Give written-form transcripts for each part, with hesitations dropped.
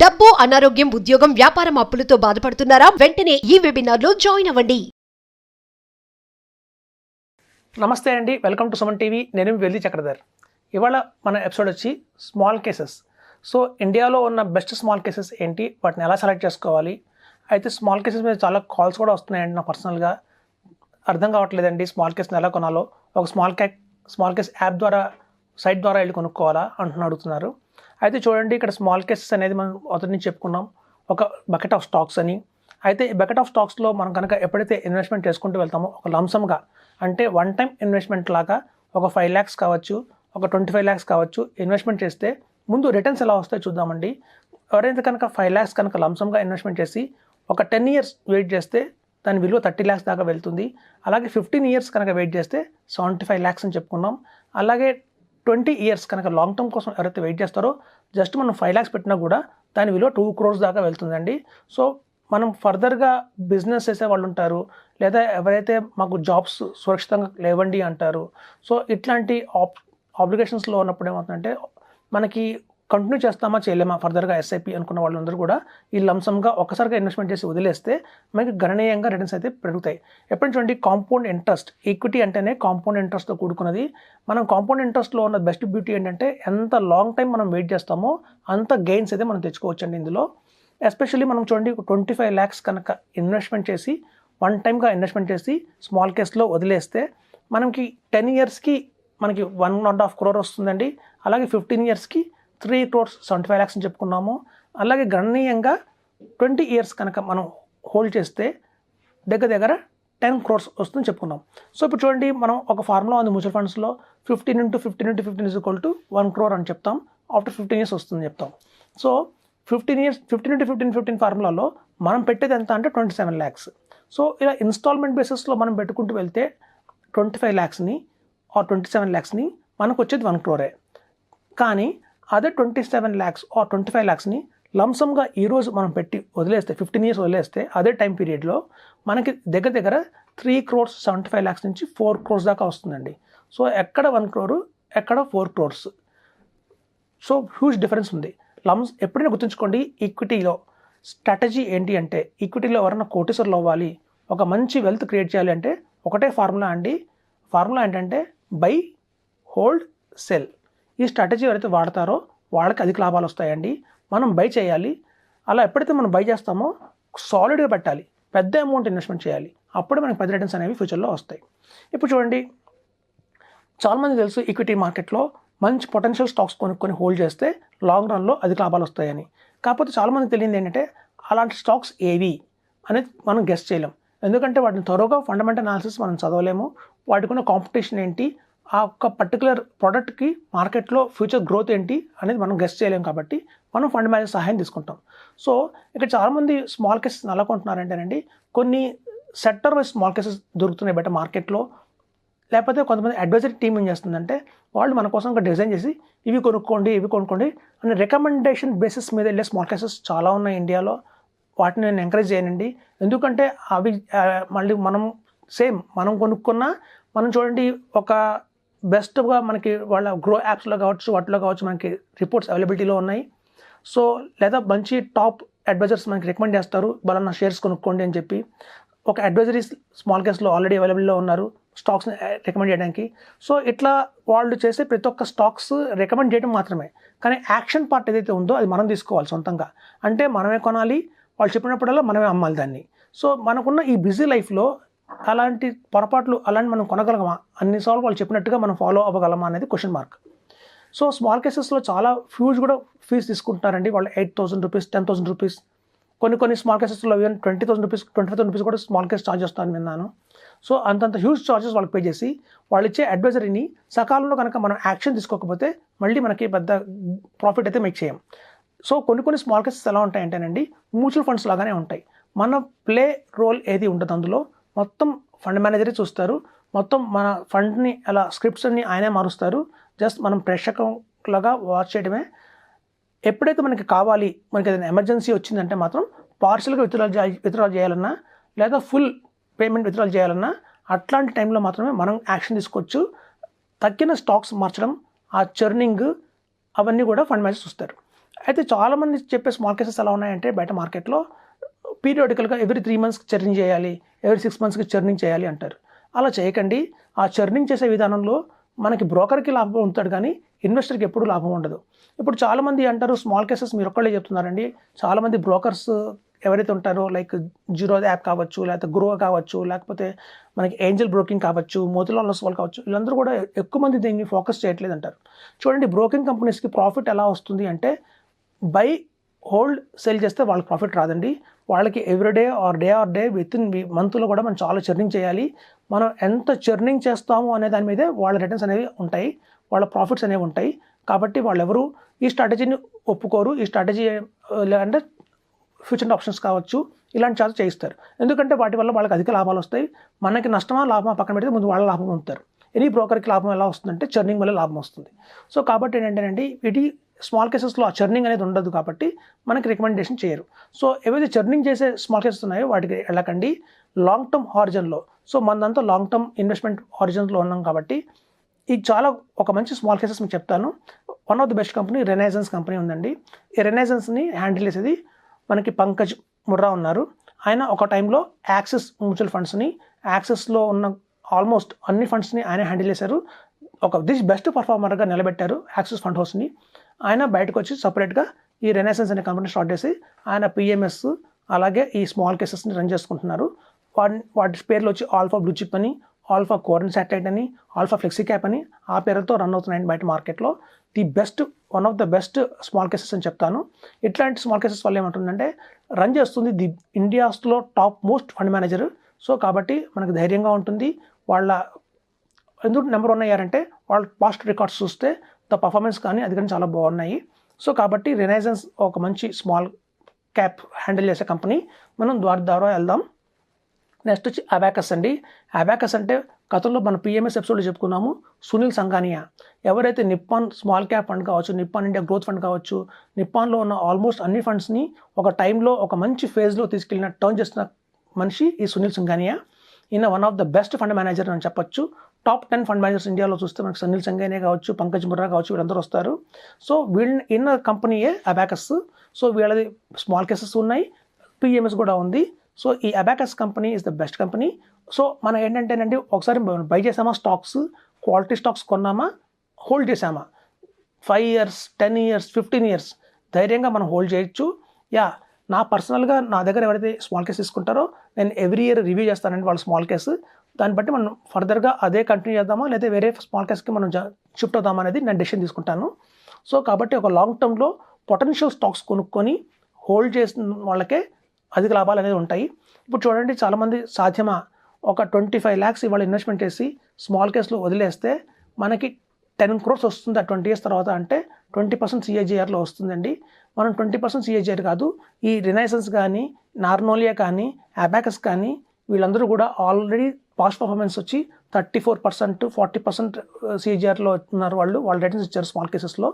డబ్బు, అనారోగ్యం, ఉద్యోగం, వ్యాపారం అప్పులతో బాధపడుతున్నారా? వెంటనే ఈ వెబినార్ లో జాయిన్ అవ్వండి. నమస్తే అండి, వెల్కమ్ టు సుమన్ టీవీ. నేను వెల్లి చక్రధర్. ఇవాళ మన ఎపిసోడ్ వచ్చి స్మాల్ కేసెస్. సో ఇండియాలో ఉన్న బెస్ట్ స్మాల్ కేసెస్ ఏంటి, వాటిని ఎలా సెలెక్ట్ చేసుకోవాలి. అయితే స్మాల్ కేసెస్ మీద చాలా కాల్స్ కూడా వస్తున్నాయండి. నా పర్సనల్గా అర్థం కావట్లేదండి స్మాల్ కేస్ని ఎలా కొనాలో. ఒక స్మాల్ కేస్ యాప్ ద్వారా, సైట్ ద్వారా వెళ్ళి కొనుక్కోవాలా అంటున్నా అడుగుతున్నారు. అయితే చూడండి, ఇక్కడ స్మాల్ కేసెస్ అనేది మనం మొదటి నుంచి చెప్పుకున్నాం, ఒక బకెట్ ఆఫ్ స్టాక్స్ అని. అయితే ఈ బకెట్ ఆఫ్ స్టాక్స్లో మనం కనుక ఎప్పుడైతే ఇన్వెస్ట్మెంట్ చేసుకుంటూ వెళ్తామో, ఒక లంసమ్గా అంటే వన్ టైం ఇన్వెస్ట్మెంట్ లాగా ఒక 5 lakhs కావచ్చు, ఒక 25 lakhs కావచ్చు ఇన్వెస్ట్మెంట్ చేస్తే ముందు రిటర్న్స్ ఎలా వస్తాయో చూద్దామండి. ఎవరైతే కనుక 5 lakhs కనుక లంసమ్గా ఇన్వెస్ట్మెంట్ చేసి ఒక 10 years వెయిట్ చేస్తే దాని విలువ 30 lakhs దాకా వెళ్తుంది. అలాగే 15 years కనుక వెయిట్ చేస్తే 75 lakhs అని చెప్పుకున్నాం. అలాగే 20 years కనుక లాంగ్ టర్మ్ కోసం ఎవరైతే వెయిట్ చేస్తారో జస్ట్ మనం 5 lakhs పెట్టినా కూడా దాని విలువ 2 crores దాకా వెళ్తుందండి. సో మనం ఫర్దర్గా బిజినెస్ చేసే వాళ్ళు ఉంటారు, లేదా ఎవరైతే మాకు జాబ్స్ సురక్షితంగా లేవండి అంటారు. సో ఇట్లాంటి ఆబ్లిగేషన్స్లో ఉన్నప్పుడు ఏమవుతుందంటే మనకి కంటిన్యూ చేస్తామా చేయలేమా ఫర్దర్గా ఎస్ఐపి అనుకున్న వాళ్ళందరూ కూడా ఈ లంసమ్గా ఒక్కసారిగా ఇన్వెస్ట్మెంట్ చేసి వదిలేస్తే మనకి గణనీయంగా రిటర్న్స్ అయితే పెరుగుతాయి. ఎప్పుడు చూడండి, కాంపౌండ్ ఇంట్రెస్ట్, ఈక్విటీ అంటేనే కాంపౌండ్ ఇంట్రెస్ట్తో కూడుకున్నది. మనం కాంపౌండ్ ఇంట్రెస్ట్లో ఉన్న బెస్ట్ బ్యూటీ ఏంటంటే ఎంత లాంగ్ టైం మనం వెయిట్ చేస్తామో అంత గెయిన్స్ అయితే మనం తెచ్చుకోవచ్చండి ఇందులో. ఎస్పెషల్లీ మనం చూడండి, 25 lakhs కనుక ఇన్వెస్ట్మెంట్ చేసి వన్ టైమ్గా ఇన్వెస్ట్మెంట్ చేసి స్మాల్ కేస్లో వదిలేస్తే మనకి 10 yearsకి మనకి 1.5 crore వస్తుందండి. అలాగే 15 yearsకి 3 crores 75 lakhs అని చెప్పుకున్నాము. అలాగే గణనీయంగా 20 years కనుక మనం హోల్డ్ చేస్తే దగ్గర 10 crores వస్తుందని చెప్పుకున్నాం. సో ఇప్పుడు చూడండి, మనం ఒక ఫార్ములా ఉంది మ్యూచువల్ ఫండ్స్లో, 15 into 15 = 1 crore అని చెప్తాం. ఆఫ్టర్ 15 years వస్తుందని చెప్తాం. సో 15 into 15 ఫార్ములాలో మనం పెట్టేది ఎంత అంటే 27 lakhs. సో ఇలా ఇన్స్టాల్మెంట్ బేసిస్లో మనం పెట్టుకుంటూ వెళ్తే 25 lakhsని ఆ 27 lakhsని మనకు వచ్చేది 1 crore. కానీ అదే 27 lakhs ఆ 25 lakhsని లంసమ్గా ఈరోజు మనం పెట్టి వదిలేస్తే 15 years వదిలేస్తే అదే టైం పీరియడ్లో మనకి దగ్గర 3 crores 75 lakhs నుంచి 4 crores దాకా వస్తుందండి. సో ఎక్కడ 1 crore, ఎక్కడ 4 crores. సో హ్యూజ్ డిఫరెన్స్ ఉంది. ఎప్పుడైనా గుర్తుంచుకోండి, ఈక్విటీలో స్ట్రాటజీ ఏంటి అంటే, ఈక్విటీలో ఎవరైనా కోటీశ్వర్లు అవ్వాలి, ఒక మంచి వెల్త్ క్రియేట్ చేయాలి అంటే ఒకటే ఫార్ములా అండి. ఫార్ములా ఏంటంటే బై, హోల్డ్, సెల్. ఈ స్ట్రాటజీ ఎవరైతే వాడతారో వాళ్ళకి అధిక లాభాలు వస్తాయండి. మనం బై చేయాలి. అలా ఎప్పుడైతే మనం బై చేస్తామో సాలిడ్గా పెట్టాలి, పెద్ద అమౌంట్ ఇన్వెస్ట్మెంట్ చేయాలి. అప్పుడే మనకి పెద్ద రిటర్న్స్ అనేవి ఫ్యూచర్లో వస్తాయి. ఇప్పుడు చూడండి, చాలామంది తెలుసు ఈక్విటీ మార్కెట్లో మంచి పొటెన్షియల్ స్టాక్స్ కొనుక్కొని హోల్డ్ చేస్తే లాంగ్ రన్లో అధిక లాభాలు వస్తాయని. కాకపోతే చాలామంది తెలియదు ఏంటంటే అలాంటి స్టాక్స్ ఏవి అనేది మనం గెస్ చేయలేం. ఎందుకంటే వాటిని త్వరగా ఫండమెంటల్ అనాలిసిస్ మనం చదవలేము. వాటికి ఉన్న కాంపిటీషన్ ఏంటి, ఆ ఒక్క పర్టికులర్ ప్రోడక్ట్కి మార్కెట్లో ఫ్యూచర్ గ్రోత్ ఏంటి అనేది మనం గెస్ చేయలేము. కాబట్టి మనం ఫండ్ మేనేజర్ సహాయం తీసుకుంటాం. సో ఇక్కడ చాలామంది స్మాల్ కేసెస్ ఎలా కొంటున్నారంటేనండి, కొన్ని సెక్టర్ వైజ్ స్మాల్ కేసెస్ దొరుకుతున్నాయి బయట మార్కెట్లో. లేకపోతే కొంతమంది అడ్వైజరీ టీమ్ ఏం చేస్తుందంటే వాళ్ళు మన కోసం డిజైన్ చేసి ఇవి కొనుక్కోండి అని రికమెండేషన్ బేసిస్ మీద వెళ్ళే స్మాల్ కేసెస్ చాలా ఉన్నాయి ఇండియాలో. వాటిని నేను ఎంకరేజ్ చేయనండి. ఎందుకంటే అవి మళ్ళీ మనం కొనుక్కున్నా, మనం చూడండి ఒక బెస్ట్గా మనకి వాళ్ళ గ్రో యాప్స్లో కావచ్చు, వాటిలో కావచ్చు మనకి రిపోర్ట్స్ అవైలబిలిటీలో ఉన్నాయి. సో లేదా మంచి టాప్ అడ్వైజర్స్ మనకి రికమెండ్ చేస్తారు, బలానా షేర్స్ కొనుక్కోండి అని చెప్పి. ఒక అడ్వైజరీ స్మాల్ కేస్లో ఆల్రెడీ అవైలబుల్లో ఉన్నారు స్టాక్స్ని రికమెండ్ చేయడానికి. సో ఇట్లా వాళ్ళు చేసే ప్రతి ఒక్క స్టాక్స్ రికమెండ్ చేయడం మాత్రమే, కానీ యాక్షన్ పార్ట్ ఏదైతే ఉందో అది మనం తీసుకోవాలి సొంతంగా. అంటే మనమే కొనాలి, వాళ్ళు చెప్పినప్పుడల్లా మనమే అమ్మాలి దాన్ని. సో మనకున్న ఈ బిజీ లైఫ్లో అలాంటి పొరపాట్లు మనం కొనగలమా, అన్నిసార్లు వాళ్ళు చెప్పినట్టుగా మనం ఫాలో అవ్వగలమా అనేది క్వశ్చన్ మార్క్. సో స్మాల్ కేసెస్లో చాలా ఫ్యూజ్ కూడా ఫీజు తీసుకుంటున్నారండి వాళ్ళు. 8,000 rupees, 10,000 rupees, కొన్ని స్మాల్ కేసెస్లో ఈవెన్ 20,000 rupees, 25,000 rupees కూడా స్మాల్ కేస్ ఛార్జ్ చేస్తాను విన్నాను. సో అంతంత హ్యూజ్ ఛార్జెస్ వాళ్ళకి పే చేసి వాళ్ళు ఇచ్చే అడ్వైజరీని సకాలంలో కనుక మనం యాక్షన్ తీసుకోకపోతే మళ్ళీ మనకి పెద్ద ప్రాఫిట్ అయితే మేక్ చేయం. సో కొన్ని స్మాల్ కేసెస్ ఎలా ఉంటాయంటేనండి, మ్యూచువల్ ఫండ్స్ లాగానే ఉంటాయి. మన ప్లే రోల్ ఏది ఉండదు అందులో. మొత్తం ఫండ్ మేనేజరే చూస్తారు, మొత్తం మన ఫండ్ని అలా స్క్రిప్ట్స్ అన్ని ఆయనే మారుస్తారు. జస్ట్ మనం ప్రేక్షకులుగా వాచ్ చేయడమే. ఎప్పుడైతే మనకి కావాలి, మనకి ఏదైనా ఎమర్జెన్సీ వచ్చిందంటే మాత్రం పార్షియల్గా విత్డ్రా చేయాలన్నా లేదా ఫుల్ పేమెంట్ విత్డ్రా చేయాలన్నా అట్లాంటి టైంలో మాత్రమే మనం యాక్షన్ తీసుకోవచ్చు. తగ్గిన స్టాక్స్ మార్చడం, ఆ చర్నింగ్ అవన్నీ కూడా ఫండ్ మేనేజర్స్ చూస్తారు. అయితే చాలామంది చెప్పే స్మాల్ కేసెస్ ఎలా ఉన్నాయంటే బయట మార్కెట్లో పీరియాడికల్గా ఎవ్రీ 3 months చర్నింగ్ చేయాలి, ఎవ్రీ 6 monthsకి చర్నింగ్ చేయాలి అంటారు. అలా చేయకండి. ఆ చర్నింగ్ చేసే విధానంలో మనకి బ్రోకర్కి లాభం ఉంటాడు కానీ ఇన్వెస్టర్కి ఎప్పుడు లాభం ఉండదు. ఇప్పుడు చాలామంది అంటారు స్మాల్ కేసెస్ మీరు ఒక్కళ్ళే చెప్తున్నారండి. చాలామంది బ్రోకర్స్ ఎవరైతే ఉంటారో లైక్ జీరో యాప్ కావచ్చు, లేకపోతే గ్రో కావచ్చు, లేకపోతే మనకి ఏంజల్ బ్రోకింగ్ కావచ్చు, మోతిలాల్ ఒస్వాల్ కావచ్చు, వీళ్ళందరూ కూడా ఎక్కువ మంది దీన్ని ఫోకస్ చేయట్లేదు అంటారు. చూడండి, బ్రోకింగ్ కంపెనీస్కి ప్రాఫిట్ ఎలా వస్తుంది అంటే బై హోల్డ్ సెల్ చేస్తే వాళ్ళకి ప్రాఫిట్ రాదండి. వాళ్ళకి everyday or day with in మంత్లో కూడా మనం చాలా చర్నింగ్ చేయాలి. మనం ఎంత చర్నింగ్ చేస్తాము అనే దాని మీదే వాళ్ళ రిటర్న్స్ అనేవి ఉంటాయి, వాళ్ళ ప్రాఫిట్స్ అనేవి ఉంటాయి. కాబట్టి వాళ్ళు ఎవరు ఈ స్ట్రాటజీని ఒప్పుకోరు. ఈ స్ట్రాటజీ అంటే ఫ్యూచర్ ఆప్షన్స్ కావచ్చు, ఇలాంటి చాలా చేయిస్తారు. ఎందుకంటే వాటి వల్ల వాళ్ళకి అధిక లాభాలు వస్తాయి. మనకి నష్టమా లాభమా పక్కన పెడితే ముందు వాళ్ళ లాభం పొందుతారు. ఎనీ బ్రోకర్కి లాభం ఎలా వస్తుందంటే చర్నింగ్ వల్ల లాభం వస్తుంది. సో కాబట్టి ఏంటంటేనండి, ఇది స్మాల్ కేసెస్లో ఆ చర్నింగ్ అనేది ఉండదు కాబట్టి మనకి రికమెండేషన్ చేయరు. సో ఏవైతే చర్నింగ్ చేసే స్మాల్ కేసెస్ ఉన్నాయో వాటికి వెళ్ళకండి. లాంగ్ టర్మ్ హారిజన్లో, సో మనదంతా లాంగ్ టర్మ్ ఇన్వెస్ట్మెంట్ హారిజన్లో ఉన్నాం కాబట్టి ఇది చాలా ఒక మంచి స్మాల్ కేసెస్ మీకు చెప్తాను. One of the best company Renaissance company ఉందండి. ఈ రెనైజెన్స్ని హ్యాండిల్ చేసేది మనకి పంకజ్ ముర్రా ఉన్నారు. ఆయన ఒక టైంలో యాక్సిస్ మ్యూచువల్ ఫండ్స్ని, యాక్సిస్లో ఉన్న ఆల్మోస్ట్ అన్ని ఫండ్స్ని ఆయన హ్యాండిల్ చేశారు. ఒక బెస్ట్ పర్ఫార్మర్గా నిలబెట్టారు యాక్సిస్ ఫండ్ హౌస్ని. ఆయన బయటకు వచ్చి సపరేట్గా ఈ రెనైసెన్స్ అనే కంపెనీ స్టార్ట్ చేసి ఆయన పిఎంఎస్ అలాగే ఈ స్మాల్ కేసెస్ని రన్ చేసుకుంటున్నారు. వాటి పేర్లు వచ్చి ఆల్ఫా బ్లూ చిప్ అని, ఆల్ఫా కోరన్ శాటిలైట్ అని, ఆల్ఫా ఫ్లెక్సీ క్యాప్ అని ఆ పేరుతో రన్ అవుతున్నాయండి బయట మార్కెట్లో. One of the best small cases అని చెప్తాను. ఇట్లాంటి స్మాల్ కేసెస్ వల్ల ఏమంటుందంటే రన్ చేస్తుంది ఇండియాస్లో top most fund manager. So కాబట్టి మనకు ధైర్యంగా ఉంటుంది. వాళ్ళ ఎందుకు నెంబర్ 1 అయ్యారంటే వాళ్ళ పాస్ట్ రికార్డ్స్ చూస్తే పర్ఫార్మెన్స్ కానీ అది కానీ చాలా బాగున్నాయి. సో కాబట్టి రెనైజెన్స్ ఒక మంచి స్మాల్ క్యాప్ హ్యాండిల్ చేసే కంపెనీ. మనం ద్వారా వెళ్దాం. నెక్స్ట్ వచ్చి అబాకస్ అండి. అబాకస్ అంటే గతంలో మన పిఎంఎస్ ఎపిసోడ్లో చెప్పుకున్నాము. సునీల్ సంఘానియా ఎవరైతే నిప్పాన్ స్మాల్ క్యాప్ ఫండ్ కావచ్చు, నిప్పాన్ ఇండియా గ్రోత్ ఫండ్ కావచ్చు, నిప్పాన్లో ఉన్న ఆల్మోస్ట్ అన్ని ఫండ్స్ని ఒక టైంలో ఒక మంచి ఫేజ్లో తీసుకెళ్ళిన టర్న్ చేసిన మనిషి ఈ సునీల్ సంఘానియా. ఈయన one of the best fund manager అని చెప్పొచ్చు. టాప్ 10 ఫండ్ మేనేజర్స్ ఇండియాలో చూస్తే మనకి సునీల్ సంఘానియా కావచ్చు, పంకజ్ ముర్రా కావచ్చు, వీళ్ళందరూ వస్తారు. సో ఈయన కంపెనీయే అబాకస్. సో వీళ్ళది స్మాల్ కేసెస్ ఉన్నాయి, పిఎంఎస్ కూడా ఉంది. సో ఈ abacus company is the best company. So మనం ఏంటంటేనండి ఒకసారి బై చేసామా స్టాక్స్, క్వాలిటీ స్టాక్స్ కొన్నామా, హోల్డ్ చేసామా 5 years, 10 years, 15 years ధైర్యంగా మనం హోల్డ్ చేయొచ్చు. నా పర్సనల్గా నా దగ్గర ఎవరైతే స్మాల్ కేస్ తీసుకుంటారో నేను ఎవ్రీ ఇయర్ రివ్యూ చేస్తానండి వాళ్ళ స్మాల్ కేసు. దాన్ని బట్టి మనం ఫర్దర్గా అదే కంటిన్యూ చేద్దామా లేదా వేరే స్మాల్ కేస్కి మనం షిఫ్ట్ అవుదామా అనేది నేను డెసిషన్ తీసుకుంటాను. సో కాబట్టి ఒక లాంగ్ టర్మ్లో పొటెన్షియల్ స్టాక్స్ కొనుక్కొని హోల్డ్ చేసిన వాళ్ళకే అధిక లాభాలు అనేది ఉంటాయి. ఇప్పుడు చూడండి, చాలామంది సాధ్యమా ఒక 25 lakhs ఇవాళ ఇన్వెస్ట్మెంట్ చేసి స్మాల్ కేస్లో వదిలేస్తే మనకి 10 crores వస్తుంది ఆ 20 years తర్వాత. అంటే 20% CAGRలో వస్తుందండి. మనం 20% CAGR కాదు, ఈ రినైసెన్స్ కానీ, నార్నోలియా కానీ, అబాకస్ కానీ వీళ్ళందరూ కూడా ఆల్రెడీ పాస్ట్ పర్ఫార్మెన్స్ వచ్చి 34%, 40% CAGRలో ఉన్నారు. వాళ్ళ రేటింగ్స్ ఇచ్చారు స్మాల్ కేసెస్లో.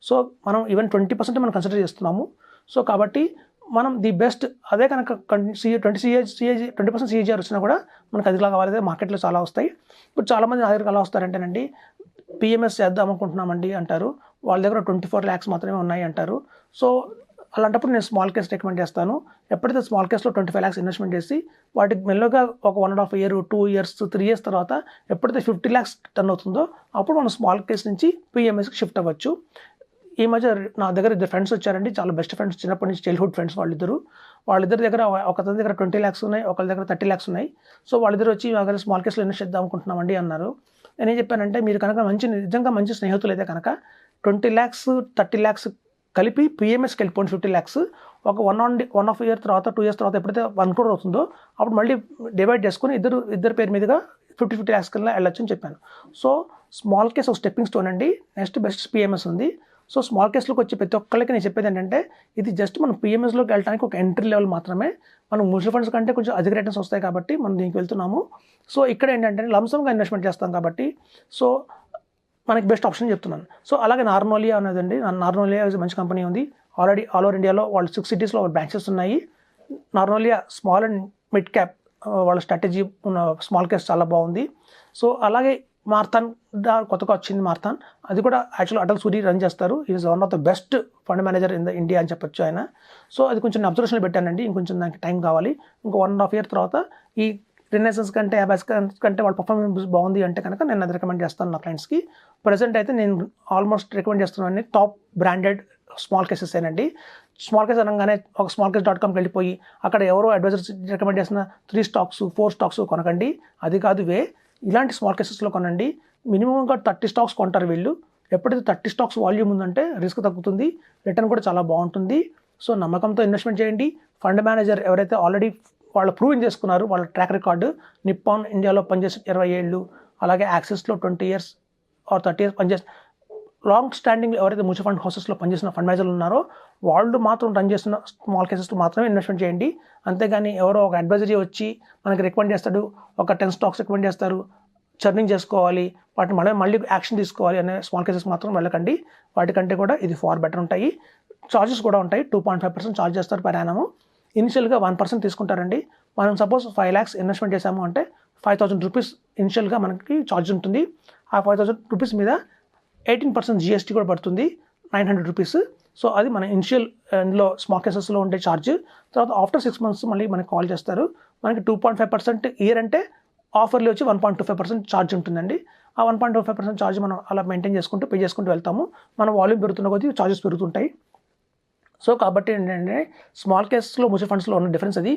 సో మనం ఈవెన్ 20% మనం కన్సిడర్ చేస్తున్నాము. సో కాబట్టి మనం ది బెస్ట్ అదే కనుక 20% CAGR వచ్చినా కూడా మనకు అదిలా కావాలి. మార్కెట్లో చాలా వస్తాయి. ఇప్పుడు చాలామంది నా దగ్గర ఎలా వస్తారంటేనండి, పిఎంఎస్ చేద్దాం అనుకుంటున్నామండి అంటారు. వాళ్ళ దగ్గర 24 lakhs మాత్రమే ఉన్నాయి అంటారు. సో అలాంటప్పుడు నేను స్మాల్ కేస్ రికమెండ్ చేస్తాను. ఎప్పుడైతే స్మాల్ కేస్లో 25 lakhs ఇన్వెస్ట్మెంట్ చేసి వాటికి మెల్లగా ఒక 1.5 year, 2 years, 3 years తర్వాత ఎప్పుడైతే 50 lakhs టర్న్ అవుతుందో అప్పుడు మనం స్మాల్ కేస్ నుంచి పిఎంఎస్కి షిఫ్ట్ అవ్వచ్చు. ఈ మధ్య నా దగ్గర 2 ఫ్రెండ్స్ వచ్చారండి, చాలా బెస్ట్ ఫ్రెండ్స్, చిన్నప్పటి నుంచి చైల్డ్హుడ్ ఫ్రెండ్స్ వాళ్ళిద్దరి దగ్గర ఒకతని దగ్గర 20 lakhs ఉన్నాయి, ఒకరి దగ్గర 30 lakhs ఉన్నాయి. సో వాళ్ళిద్దరు వచ్చి మా దగ్గర స్మాల్ కేస్లో ఇన్వెస్ట్ చేద్దాం అనుకుంటున్నామండి అన్నారు. నేనేం చెప్పానంటే, మీరు కనుక నిజంగా మంచి స్నేహితులు అయితే కనుక 20 lakhs, 30 lakhs కలిపి పిఎంఎస్కి వెళ్ళిపోండి 50 lakhs. ఒక 1.5 year తర్వాత 2 years తర్వాత ఎప్పుడైతే 1 crore అవుతుందో అప్పుడు మళ్ళీ డివైడ్ చేసుకుని ఇద్దరు పేరు మీదుగా 50 lakhs కల్లా వెళ్ళొచ్చు అని చెప్పాను. సో స్మాల్ కేస్ ఒక స్టెప్పింగ్ స్టోన్ అండి. నెక్స్ట్ బెస్ట్ పిఎంఎస్ ఉంది. సో స్మాల్ కేస్లోకి వచ్చే ప్రతి ఒక్కరికి నేను చెప్పేది ఏంటంటే, ఇది జస్ట్ మనం పిఎంఎస్లోకి వెళ్ళడానికి ఒక ఎంట్రీ లెవెల్ మాత్రమే. మనం మ్యూచువల్ ఫండ్స్ కంటే కొంచెం అధిక రిటర్న్స్ వస్తాయి కాబట్టి మనం దీనికి వెళ్తున్నాము. సో ఇక్కడ ఏంటంటే లంసమ్గా ఇన్వెస్ట్మెంట్ చేస్తాం కాబట్టి సో మనకి బెస్ట్ ఆప్షన్ చెప్తున్నాను. సో అలాగే నార్నోలియా అనేదండి, నార్నోలియా మంచి కంపెనీ ఉంది. ఆల్రెడీ ఆల్ ఓవర్ ఇండియాలో వాళ్ళు 6 cities బ్రాంచెస్ ఉన్నాయి. నార్నోలియా స్మాల్ అండ్ మిడ్ క్యాప్ వాళ్ళ స్ట్రాటజీ ఉన్న స్మాల్ కేస్ చాలా బాగుంది. సో అలాగే మార్థాన్ కొత్తగా వచ్చింది మార్థాన్, అది కూడా యాక్చువల్ అటల్ సూరి రన్ చేస్తారు. Is one of the best fund manager in the India అని చెప్పొచ్చు ఆయన. సో అది కొంచెం అబ్జర్వేషన్లో పెట్టానండి, ఇంకొంచెం దానికి టైం కావాలి. ఇంకో 1.5 year తర్వాత ఈ రినైసెన్స్ కంటే అబాస్ కంటే వాళ్ళ పర్ఫార్మెన్స్ బాగుంది అంటే కనుక నేను అది రికమెండ్ చేస్తాను నా క్లయింట్స్కి. ప్రజెంట్ అయితే నేను ఆల్మోస్ట్ రికమెండ్ చేస్తున్నాను టాప్ బ్రాండెడ్ స్మాల్ కేసెస్ ఏనండి. స్మాల్ కేస్ అనగానే ఒక smallcase.comకి వెళ్ళిపోయి అక్కడ ఎవరో అడ్వైజర్స్ రికమెండ్ చేసిన 3 stocks 4 stocks కొనకండి, అది కాదు వే. ఇలాంటి స్మాల్ కేసెస్లో కొనండి. మినిమంగా 30 stocks కొంటారు వీళ్ళు. ఎప్పుడైతే 30 stocks వాల్యూమ్ ఉందంటే రిస్క్ తగ్గుతుంది, రిటర్న్ కూడా చాలా బాగుంటుంది. సో నమ్మకంతో ఇన్వెస్ట్మెంట్ చేయండి. ఫండ్ మేనేజర్ ఎవరైతే ఆల్రెడీ వాళ్ళు ప్రూవ్ చేసుకున్నారు, వాళ్ళ ట్రాక్ రికార్డు నిప్పాన్ ఇండియాలో పనిచేసి 20 years, అలాగే యాక్సిస్లో 20 years ఆర్ 30 years పనిచేసి లాంగ్ స్టాండింగ్ ఎవరైతే మ్యూచువల్ ఫండ్ హౌసెస్లో పనిచేసిన ఫండ్ మేనేజర్లు ఉన్నారో వాళ్ళు మాత్రం రన్ చేస్తున్న స్మాల్ కేసెస్లో మాత్రమే ఇన్వెస్ట్మెంట్ చేయండి. అంతేగాని ఎవరో ఒక అడ్వైజరీ వచ్చి మనకి రికమెండ్ చేస్తాడు, ఒక 10 stocks రికమెండ్ చేస్తారు, చర్నింగ్ చేసుకోవాలి, వాటిని మళ్ళీ యాక్షన్ తీసుకోవాలి అనే స్మాల్ కేసెస్ మాత్రం వెళ్ళకండి. వాటికంటే కూడా ఇది ఫార్ బెటర్ ఉంటాయి. చార్జెస్ కూడా ఉంటాయి, 2.5% ఛార్జ్ చేస్తారు పర్ యానము. ఇనిషియల్గా 1% తీసుకుంటారండి. మనం సపోజ్ 5 lakhs ఇన్వెస్ట్మెంట్ చేసాము అంటే 5,000 rupees ఇనిషియల్గా మనకి ఛార్జ్ ఉంటుంది. ఆ 5,000 rupees మీద 18% GST కూడా పడుతుంది, 900 rupees. సో అది మన ఇనిషియల్ ఇందులో స్మాల్ కేసెస్లో ఉండే ఛార్జ్. తర్వాత ఆఫ్టర్ 6 months మళ్ళీ మనకి కాల్ చేస్తారు. మనకి 2.5% ఇయర్ అంటే ఆఫర్లో వచ్చి 1.25% ఛార్జ్ ఉంటుందండి. ఆ 1.25% ఛార్జ్ మనం అలా మెయింటైన్ చేసుకుంటూ పే చేసుకుంటూ వెళ్తాము. మన వాల్యూమ్ పెరుగుతున్న కొద్దీ ఛార్జెస్ పెరుగుతుంటాయి. సో కాబట్టి ఏంటంటే స్మాల్ కేసెస్లో మ్యూచువల్ ఫండ్స్లో ఉన్న డిఫరెన్స్ అది.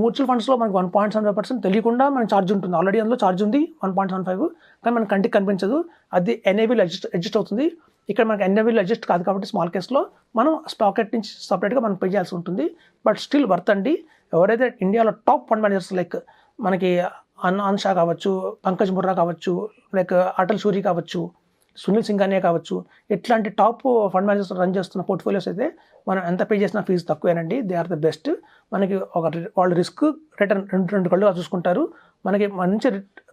మ్యూచువల్ ఫండ్స్లో మనకి 1.75% తెలియకుండా మనకి ఛార్జ్ ఉంటుంది, ఆల్రెడీ అందులో ఛార్జ్ ఉంది 1.75, కానీ మనకి కంటికి కనిపించదు, అది ఎన్ఏబీలో అడ్జస్ట్ అవుతుంది. ఇక్కడ మనకి ఎన్ఏబీలో అడ్జస్ట్ కాదు కాబట్టి స్మాల్ కేస్లో మనం పాకెట్ నుంచి సపరేట్గా మనం పే చేయాల్సి ఉంటుంది. బట్ స్టిల్ వర్త్ అండి. ఎవరైతే ఇండియాలో టాప్ ఫండ్ మేనేజర్స్ లైక్ మనకి అన్షా కావచ్చు, పంకజ్ ముర్రా కావచ్చు, లైక్ అటల్ సూరి కావచ్చు, సునీల్ సింఘానియా కావచ్చు, ఇట్లాంటి టాప్ ఫండ్ మేనేజర్స్ రన్ చేస్తున్న పోర్ట్ఫోలియోస్ అయితే మనం ఎంత పే చేసినా ఫీజు తక్కువేనండి. They are the best. మనకి వాళ్ళు రిస్క్ రిటర్న్ రెండు కళ్ళుగా చూసుకుంటారు. మనకి మంచి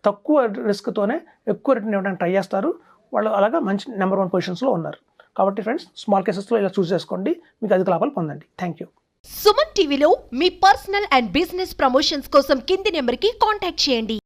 తక్కువ రిస్క్తోనే ఎక్కువ రిటర్న్ ఇవ్వడానికి ట్రై చేస్తారు. వాళ్ళు అలాగా మంచి నెంబర్ 1 పొజిషన్స్లో ఉన్నారు. కాబట్టి ఫ్రెండ్స్ స్మాల్ కేసెస్లో ఇలా చూస్ చేసుకోండి, మీకు అధిక లాభాలు పొందండి. Thank you. సుమన్ టీవీలో మీ పర్సనల్ అండ్ బిజినెస్ ప్రమోషన్స్ కోసం కింది నెంబర్కి కాంటాక్ట్ చేయండి.